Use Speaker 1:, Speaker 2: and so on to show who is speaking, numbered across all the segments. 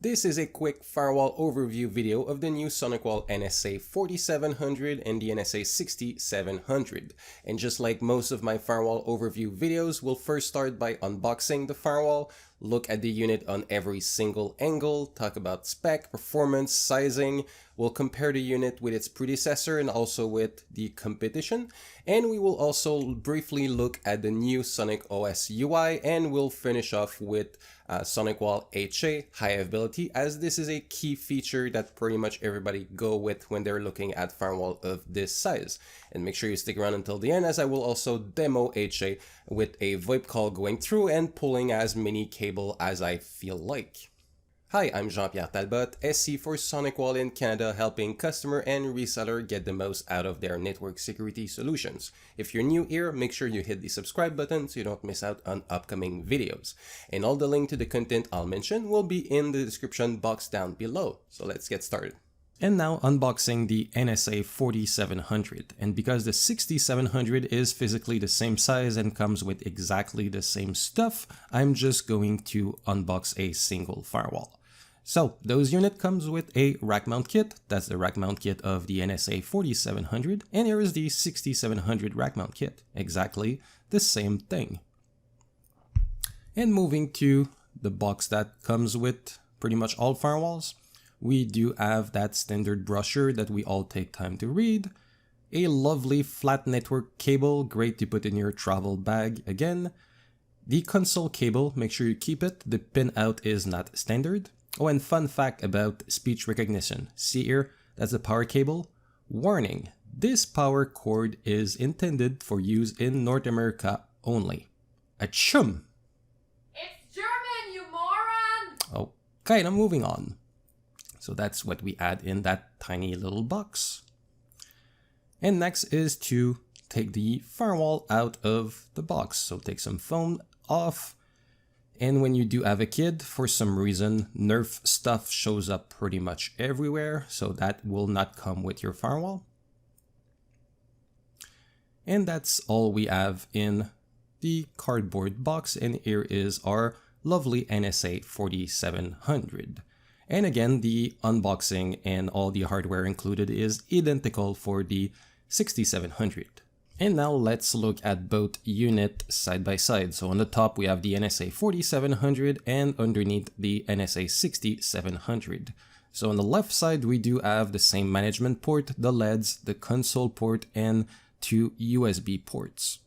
Speaker 1: This is a quick firewall overview video of the new Sonicwall NSa 4700 and the NSa 6700. And just like most of my firewall overview videos, we'll first start by unboxing the firewall, look at the unit on every single angle, talk about spec, performance, sizing. We'll compare the unit with its predecessor and also with the competition. And we will also briefly look at the new Sonic OS UI, and we'll finish off with Sonicwall HA High Availability, as this is a key feature that pretty much everybody go with when they're looking at firewall of this size. And make sure you stick around until the end, as I will also demo HA with a VoIP call going through and pulling as many cable as I feel like. Hi, I'm Jean-Pierre Talbot, SC for Sonicwall in Canada, helping customer and reseller get the most out of their network security solutions. If you're new here, make sure you hit the subscribe button so you don't miss out on upcoming videos. And all the link to the content I'll mention will be in the description box down below. So let's get started. And now unboxing the NSa 4700, and because the 6700 is physically the same size and comes with exactly the same stuff, I'm just going to unbox a single firewall. So those unit comes with a rack mount kit. That's the rack mount kit of the NSa 4700, and here is the 6700 rack mount kit. Exactly the same thing. And moving to the box that comes with pretty much all firewalls, we do have that standard brochure that we all take time to read, a lovely flat network cable, great to put in your travel bag again, the console cable, make sure you keep it, the pin out is not standard. Oh, and fun fact about speech recognition, see here, that's the power cable. Warning, this power cord is intended for use in North America only. Achum!
Speaker 2: It's German, you moron!
Speaker 1: Okay, now moving on. So that's what we add in that tiny little box. And next is to take the firewall out of the box. So take some foam off. And when you do have a kid, for some reason, Nerf stuff shows up pretty much everywhere. So that will not come with your firewall. And that's all we have in the cardboard box. And here is our lovely NSa 4700. And again, the unboxing and all the hardware included is identical for the 6700. And now let's look at both units side by side. So on the top we have the NSa 4700 and underneath the NSa 6700. So on the left side we do have the same management port, the LEDs, the console port, and 2 USB ports.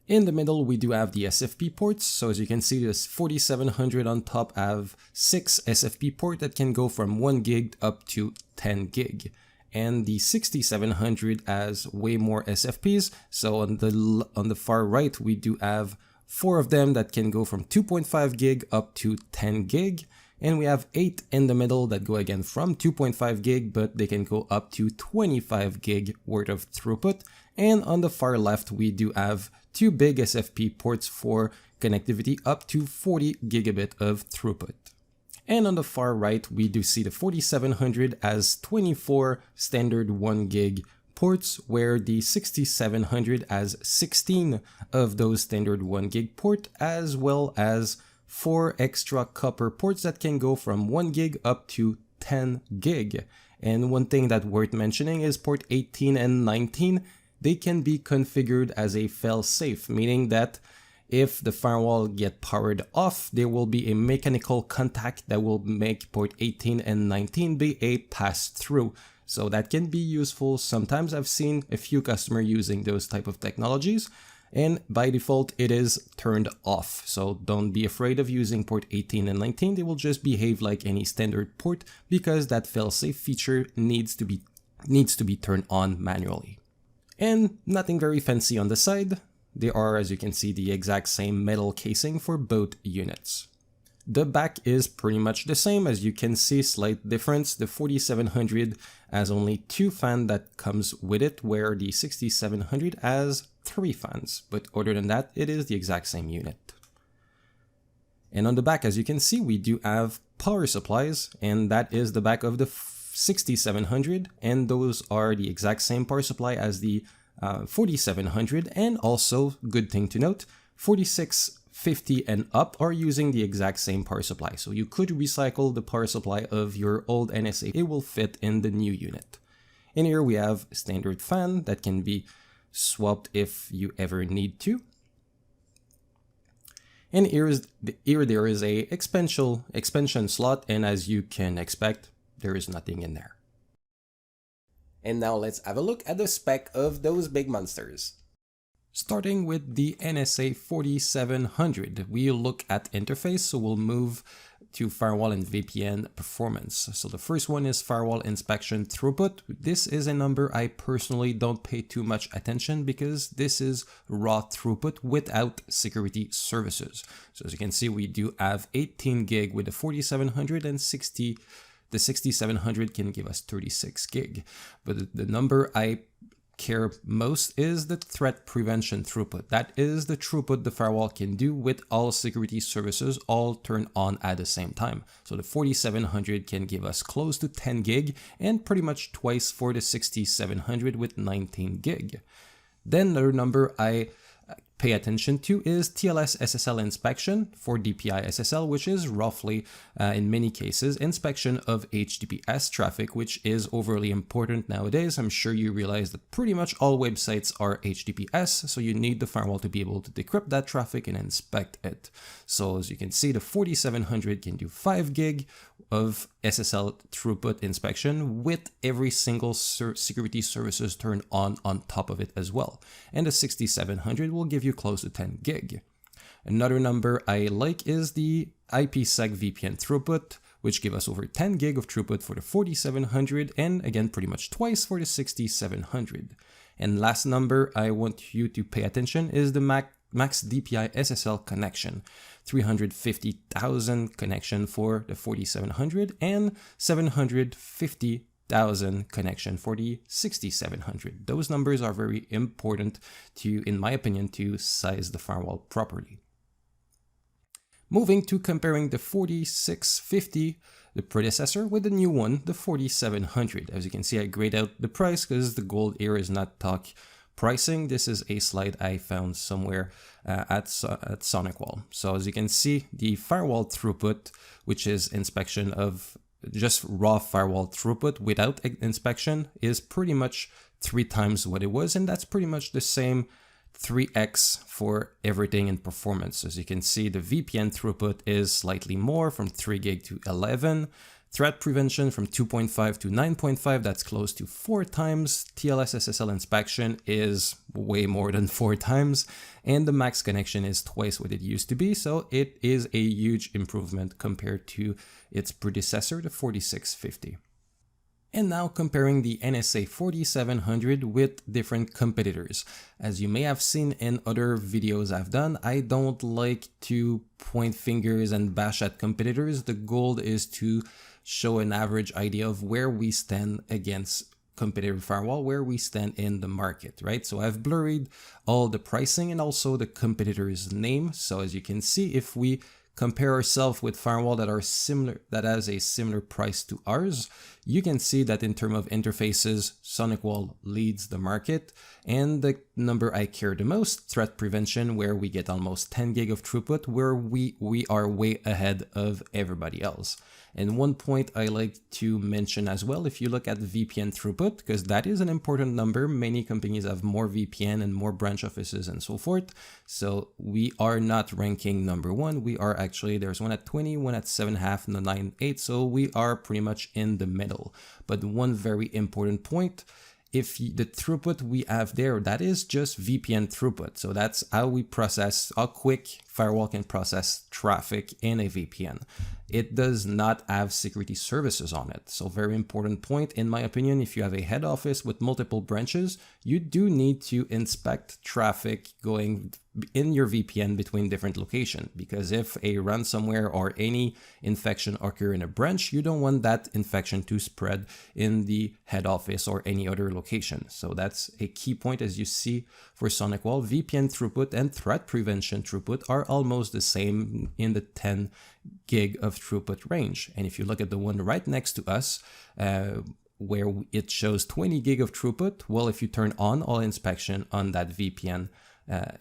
Speaker 1: In the middle, we do have the SFP ports. So as you can see, this 4700 on top have 6 SFP ports that can go from 1 gig up to 10 gig. And the 6700 has way more SFPs. So on the far right, we do have 4 of them that can go from 2.5 gig up to 10 gig. And we have 8 in the middle that go again from 2.5 gig, but they can go up to 25 gig worth of throughput. And on the far left, we do have 2 big SFP ports for connectivity up to 40 gigabit of throughput. And on the far right, we do see the 4700 as 24 standard 1 gig ports, where the 6700 has 16 of those standard 1 gig port, as well as 4 extra copper ports that can go from 1 gig up to 10 gig. And one thing that worth mentioning is port 18 and 19. They can be configured as a fail-safe, meaning that if the firewall get powered off, there will be a mechanical contact that will make port 18 and 19 be a pass-through. So that can be useful. Sometimes I've seen a few customers using those type of technologies, and by default it is turned off. So don't be afraid of using port 18 and 19. They will just behave like any standard port because that fail-safe feature needs to be turned on manually. And nothing very fancy on the side. They are, as you can see, the exact same metal casing for both units. The back is pretty much the same. As you can see, slight difference. The 4700 has only 2 fans that comes with it, where the 6700 has 3 fans. But other than that, it is the exact same unit. And on the back, as you can see, we do have power supplies, and that is the back of the 6700, and those are the exact same power supply as the 4700, and also, good thing to note, 46 50 and up are using the exact same power supply. So you could recycle the power supply of your old NSA. It will fit in the new unit. In here we have a standard fan that can be swapped if you ever need to. And here there is a expansion slot, and as you can expect, there is nothing in there. And now let's have a look at the spec of those big monsters. Starting with the NSa 4700, we look at interface, so we'll move to firewall and VPN performance. So the first one is firewall inspection throughput. This is a number I personally don't pay too much attention because this is raw throughput without security services. So as you can see, we do have 18 gig with the 4700 and the 6700 can give us 36 gig. But the number I care most is the threat prevention throughput. That is the throughput the firewall can do with all security services all turned on at the same time. So the 4700 can give us close to 10 gig and pretty much twice for the 6700 with 19 gig. Then another number I pay attention to is TLS SSL inspection for DPI SSL, which is roughly, in many cases, inspection of HTTPS traffic, which is overly important nowadays. I'm sure you realize that pretty much all websites are HTTPS, so you need the firewall to be able to decrypt that traffic and inspect it. So as you can see, the 4700 can do 5 gig of SSL throughput inspection with every single security services turned on top of it as well. And the 6700 will give you close to 10 gig. Another number I like is the IPsec VPN throughput, which give us over 10 gig of throughput for the 4700 and again pretty much twice for the 6700. And last number I want you to pay attention is the max DPI SSL connection. 350,000 connection for the 4700 and 750,000 connection for the 6700. Those numbers are very important to, in my opinion, to size the firewall properly. Moving to comparing the 4650, the predecessor, with the new one, the 4700. As you can see, I grayed out the price because the gold here is not talk pricing. This is a slide I found somewhere at Sonicwall. So as you can see, the firewall throughput, which is inspection of just raw firewall throughput without inspection, is pretty much 3 times what it was, and that's pretty much the same 3x for everything in performance. As you can see, the VPN throughput is slightly more, from 3 gig to 11. Threat prevention from 2.5 to 9.5, that's close to 4 times. TLS SSL inspection is way more than 4 times. And the max connection is twice what it used to be, so it is a huge improvement compared to its predecessor, the 4650. And now comparing the NSa 4700 with different competitors. As you may have seen in other videos I've done, I don't like to point fingers and bash at competitors. The goal is to show an average idea of where we stand against competitive firewall, where we stand in the market, right? So I've blurred all the pricing and also the competitor's name. So as you can see, if we compare ourselves with firewall that are similar, that has a similar price to ours, you can see that in terms of interfaces, Sonicwall leads the market. And the number I care the most, threat prevention, where we get almost 10 gig of throughput, where we are way ahead of everybody else. And one point I like to mention as well, if you look at VPN throughput, because that is an important number, many companies have more VPN and more branch offices and so forth. So we are not ranking number 1. We are actually, there's one at 20, one at 7.5, and 9.8. So we are pretty much in the middle. But one very important point, if the throughput we have there, that is just VPN throughput. So that's how we process, how quick firewall can process traffic in a VPN. It does not have security services on it. So very important point, in my opinion, if you have a head office with multiple branches, you do need to inspect traffic going in your VPN between different locations, because if a ransomware or any infection occur in a branch, you don't want that infection to spread in the head office or any other location. So that's a key point. As you see for Sonicwall, VPN throughput and threat prevention throughput are almost the same in the 10 gig of throughput range. And if you look at the one right next to us, where it shows 20 gig of throughput, well, if you turn on all inspection on that VPN,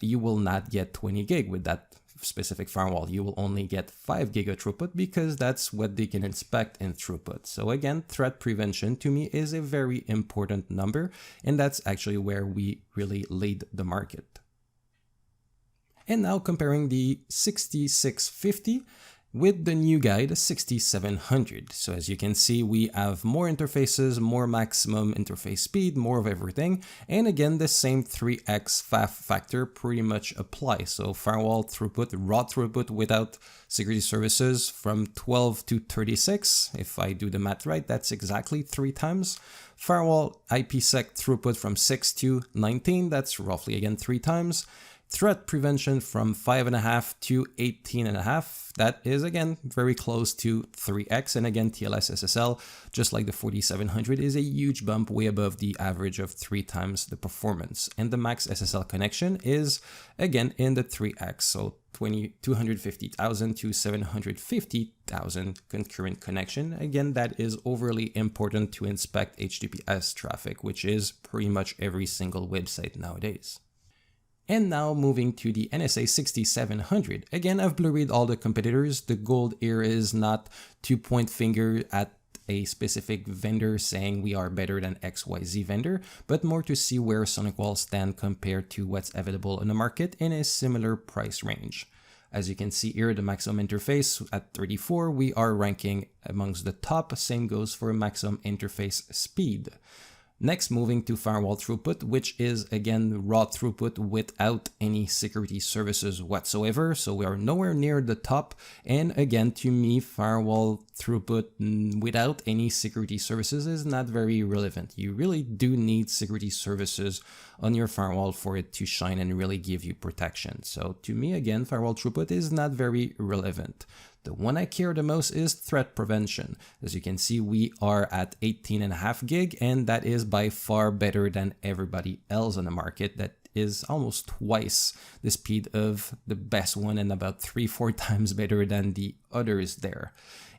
Speaker 1: you will not get 20 gig with that specific firewall. You will only get 5 gig of throughput because that's what they can inspect in throughput. So again, threat prevention to me is a very important number, and that's actually where we really lead the market. And now comparing the 6650 with the new guide, 6700. So as you can see, we have more interfaces, more maximum interface speed, more of everything. And again, the same 3x FAF factor pretty much applies. So firewall throughput, raw throughput without security services from 12 to 36. If I do the math right, that's exactly 3 times. Firewall IPsec throughput from 6 to 19. That's roughly again 3 times. Threat prevention from 5.5 to 18.5. That is again very close to 3x. And again, TLS SSL, just like the 4700, is a huge bump way above the average of 3 times the performance. And the max SSL connection is again in the 3x, so 250,000 to 750,000 concurrent connection. Again, that is overly important to inspect HTTPS traffic, which is pretty much every single website nowadays. And now moving to the NSa 6700. Again, I've blurred all the competitors. The goal here is not to point finger at a specific vendor saying we are better than XYZ vendor, but more to see where SonicWall stand compared to what's available in the market in a similar price range. As you can see here, the maximum interface at 34, we are ranking amongst the top. Same goes for maximum interface speed. Next, moving to firewall throughput, which is again raw throughput without any security services whatsoever. So we are nowhere near the top. And again, to me, firewall throughput without any security services is not very relevant. You really do need security services on your firewall for it to shine and really give you protection. So to me, again, firewall throughput is not very relevant. The one I care the most is threat prevention. As you can see, we are at 18.5 gig, and that is by far better than everybody else on the market. That is almost twice the speed of the best one and about 3-4 times better than the others there.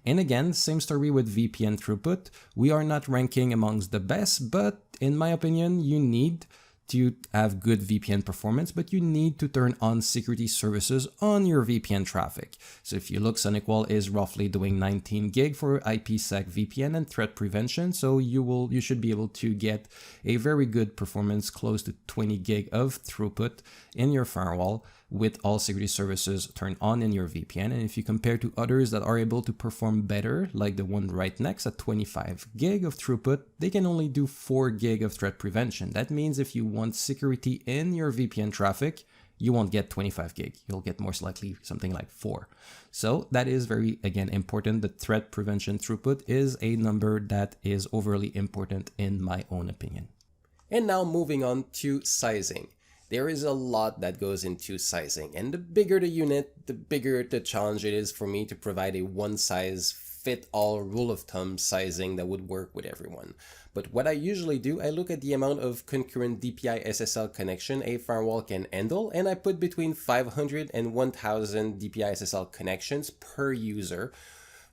Speaker 1: And again, same story with VPN throughput. We are not ranking amongst the best, but in my opinion, you need to have good VPN performance, but you need to turn on security services on your VPN traffic. So if you look, SonicWall is roughly doing 19 gig for IPsec VPN and threat prevention. So you should be able to get a very good performance, close to 20 gig of throughput in your firewall with all security services turned on in your VPN. And if you compare to others that are able to perform better, like the one right next at 25 gig of throughput, they can only do 4 gig of threat prevention. That means if you want security in your VPN traffic, you won't get 25 gig. You'll get most likely something like 4. So that is very, again, important. The threat prevention throughput is a number that is overly important in my own opinion. And now moving on to sizing. There is a lot that goes into sizing, and the bigger the unit, the bigger the challenge it is for me to provide a one-size-fit-all rule of thumb sizing that would work with everyone. But what I usually do, I look at the amount of concurrent DPI SSL connection a firewall can handle, and I put between 500 and 1000 DPI SSL connections per user,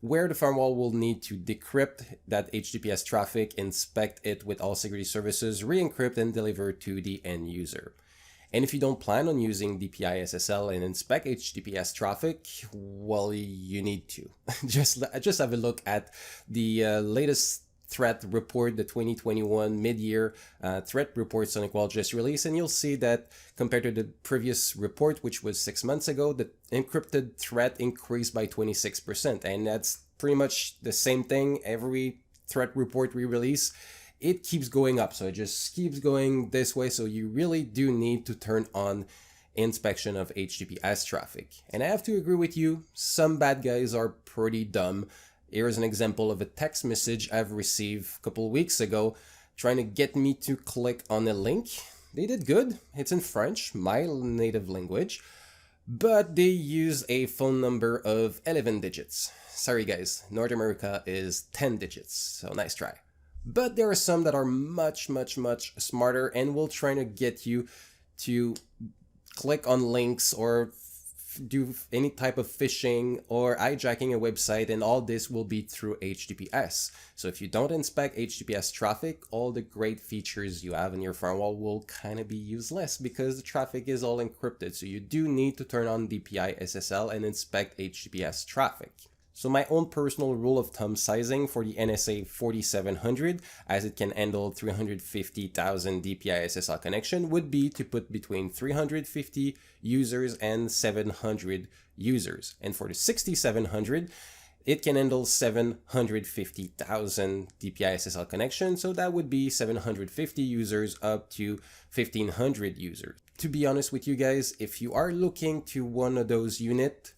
Speaker 1: where the firewall will need to decrypt that HTTPS traffic, inspect it with all security services, re-encrypt, and deliver to the end user. And if you don't plan on using DPI SSL and inspect HTTPS traffic, well, you need to. Just have a look at the latest threat report, the 2021 mid-year threat report SonicWall just released, and you'll see that compared to the previous report, which was 6 months ago, the encrypted threat increased by 26%. And that's pretty much the same thing every threat report we release. It keeps going up, so it just keeps going this way. So you really do need to turn on inspection of HTTPS traffic. And I have to agree with you, some bad guys are pretty dumb. Here's an example of a text message I've received a couple weeks ago trying to get me to click on a link. They did good. It's in French, my native language, but they use a phone number of 11 digits. Sorry guys, North America is 10 digits, so nice try. But there are some that are much smarter and will try to get you to click on links or do any type of phishing or hijacking a website, and all this will be through HTTPS. So if you don't inspect HTTPS traffic, all the great features you have in your firewall will kind of be useless because the traffic is all encrypted. So you do need to turn on DPI SSL and inspect HTTPS traffic. So my own personal rule of thumb sizing for the NSa 4700, as it can handle 350,000 DPI SSL connection, would be to put between 350 users and 700 users. And for the 6700, it can handle 750,000 DPI SSL connection, so that would be 750 users up to 1500 users. To be honest with you guys, if you are looking to one of those units,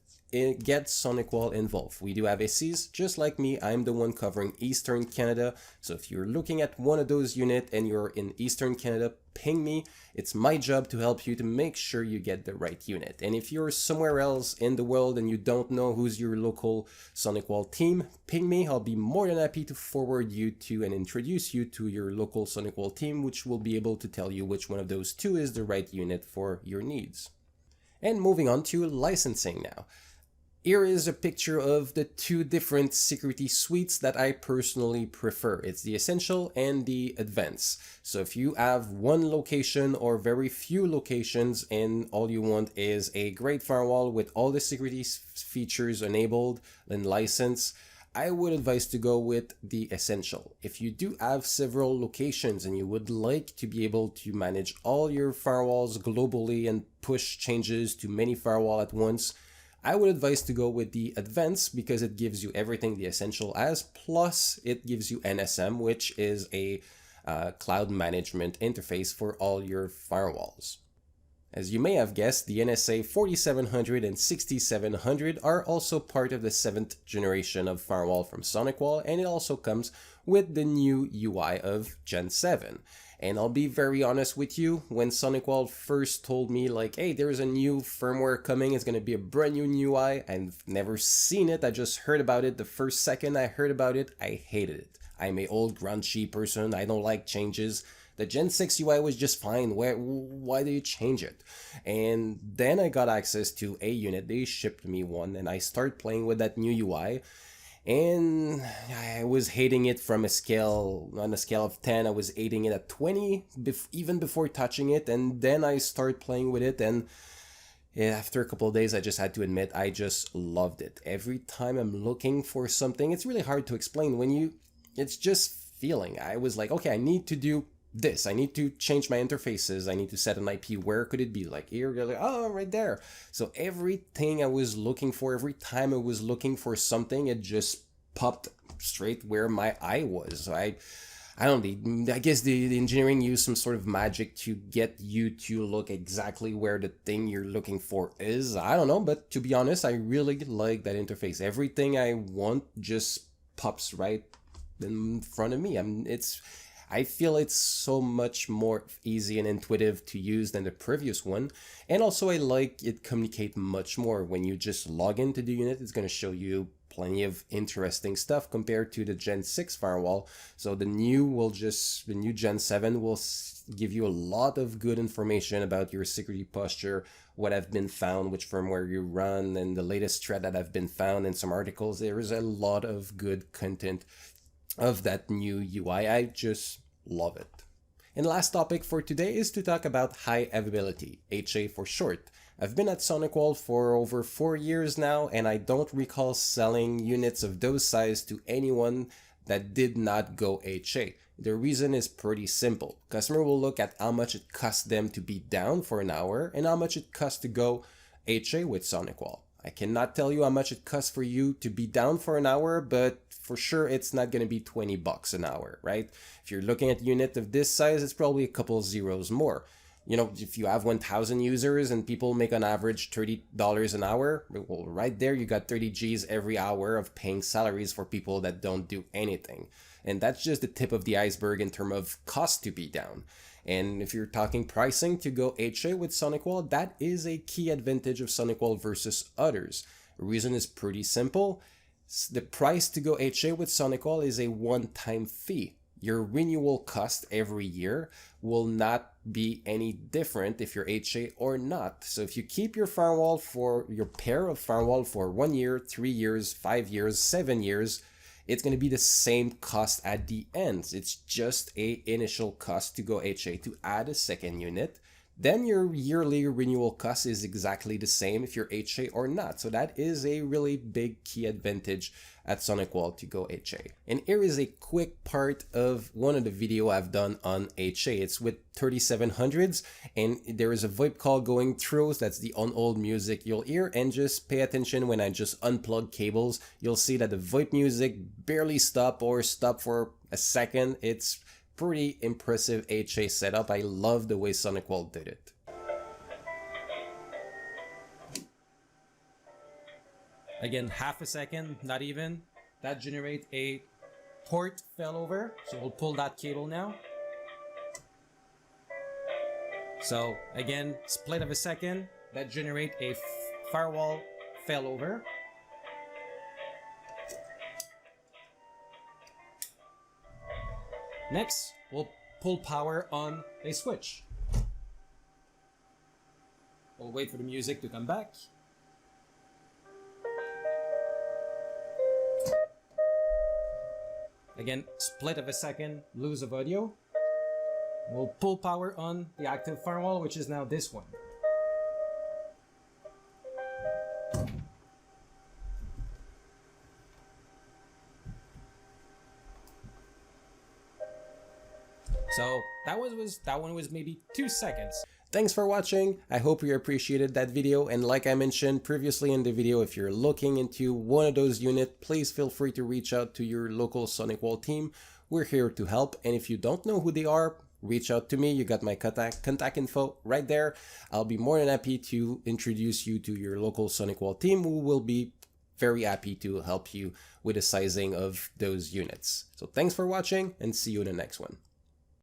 Speaker 1: get SonicWall involved. We do have SEs, just like me. I'm the one covering Eastern Canada. So if you're looking at one of those units and you're in Eastern Canada, ping me. It's my job to help you to make sure you get the right unit. And if you're somewhere else in the world and you don't know who's your local SonicWall team, ping me. I'll be more than happy to forward you to and introduce you to your local SonicWall team, which will be able to tell you which one of those two is the right unit for your needs. And moving on to licensing now. Here is a picture of the two different security suites that I personally prefer. It's the Essential and the Advanced. So if you have one location or very few locations and all you want is a great firewall with all the security features enabled and licensed, I would advise to go with the Essential. If you do have several locations and you would like to be able to manage all your firewalls globally and push changes to many firewalls at once, I would advise to go with the Advanced because it gives you everything the Essential has, plus it gives you NSM, which is a cloud management interface for all your firewalls. As you may have guessed, the NSa 4700 and 6700 are also part of the 7th generation of firewall from SonicWall, and it also comes with the new UI of Gen 7. And I'll be very honest with you, when SonicWall first told me like, hey, there's a new firmware coming, it's going to be a brand new UI, I've never seen it, I just heard about it. The first second I heard about it, I hated it. I'm an old grungy person, I don't like changes. The Gen 6 UI was just fine, why do you change it? And then I got access to a unit, they shipped me one, and I started playing with that new UI. And I was hating it from on a scale of 10, I was hating it at 20, even before touching it. And then I started playing with it, and after a couple of days, I just had to admit, I just loved it. Every time I'm looking for something, it's really hard to explain it's just feeling. I was like, okay, I need to do this. I need to change my interfaces. I need to set an IP. Where could it be? Like here, like, oh, right there. So everything I was looking for, every time I was looking for something, it just popped straight where my eye was. So I don't know, I guess the engineering used some sort of magic to get you to look exactly where the thing you're looking for is. I don't know, but to be honest, I really like that interface. Everything I want just pops right in front of me. I feel it's so much more easy and intuitive to use than the previous one. And also I like it communicate much more. When you just log into the unit, it's going to show you plenty of interesting stuff compared to the Gen 6 firewall. So the new Gen 7 will give you a lot of good information about your security posture, what have been found, which firmware you run, and the latest threat that have been found in some articles. There is a lot of good content of that new UI. I just love it. And last topic for today is to talk about high availability, HA for short. I've been at SonicWall for over 4 years now, and I don't recall selling units of those size to anyone that did not go HA. The reason is pretty simple. Customer will look at how much it costs them to be down for an hour and how much it costs to go HA with SonicWall. I cannot tell you how much it costs for you to be down for an hour, but for sure it's not going to be $20 an hour, right? If you're looking at a unit of this size, it's probably a couple zeros more. You know, if you have 1,000 users and people make on average $30 an hour, well, right there you got 30 G's every hour of paying salaries for people that don't do anything. And that's just the tip of the iceberg in terms of cost to be down. And if you're talking pricing to go HA with SonicWall, that is a key advantage of SonicWall versus others. The reason is pretty simple. The price to go HA with SonicWall is a one-time fee. Your renewal cost every year will not be any different if you're HA or not. So if you keep your firewall for your pair of firewall for 1 year, 3 years, 5 years, 7 years, it's going to be the same cost at the end. It's just a initial cost to go HA to add a second unit. Then your yearly renewal cost is exactly the same if you're HA or not. So that is a really big key advantage at SonicWall to go HA. And here is a quick part of one of the video I've done on HA. It's with 3700s and there is a VoIP call going through. So that's the on-hold music you'll hear, and just pay attention when I just unplug cables. You'll see that the VoIP music barely stop or stop for a second. It's pretty impressive HA setup. I love the way SonicWall did it. Again, half a second, not even. That generates a port failover. So we'll pull that cable now. So again, split of a second, that generate a firewall failover. Next, we'll pull power on a switch. We'll wait for the music to come back. Again, split of a second, lose of audio. We'll pull power on the active firewall, which is now this one. So that one was maybe 2 seconds. Thanks for watching. I hope you appreciated that video, and like I mentioned previously in the video, if you're looking into one of those units, please feel free to reach out to your local SonicWall team. We're here to help, and if you don't know who they are, reach out to me. You got my contact info right there. I'll be more than happy to introduce you to your local SonicWall team, who will be very happy to help you with the sizing of those units. So thanks for watching, and see you in the next one.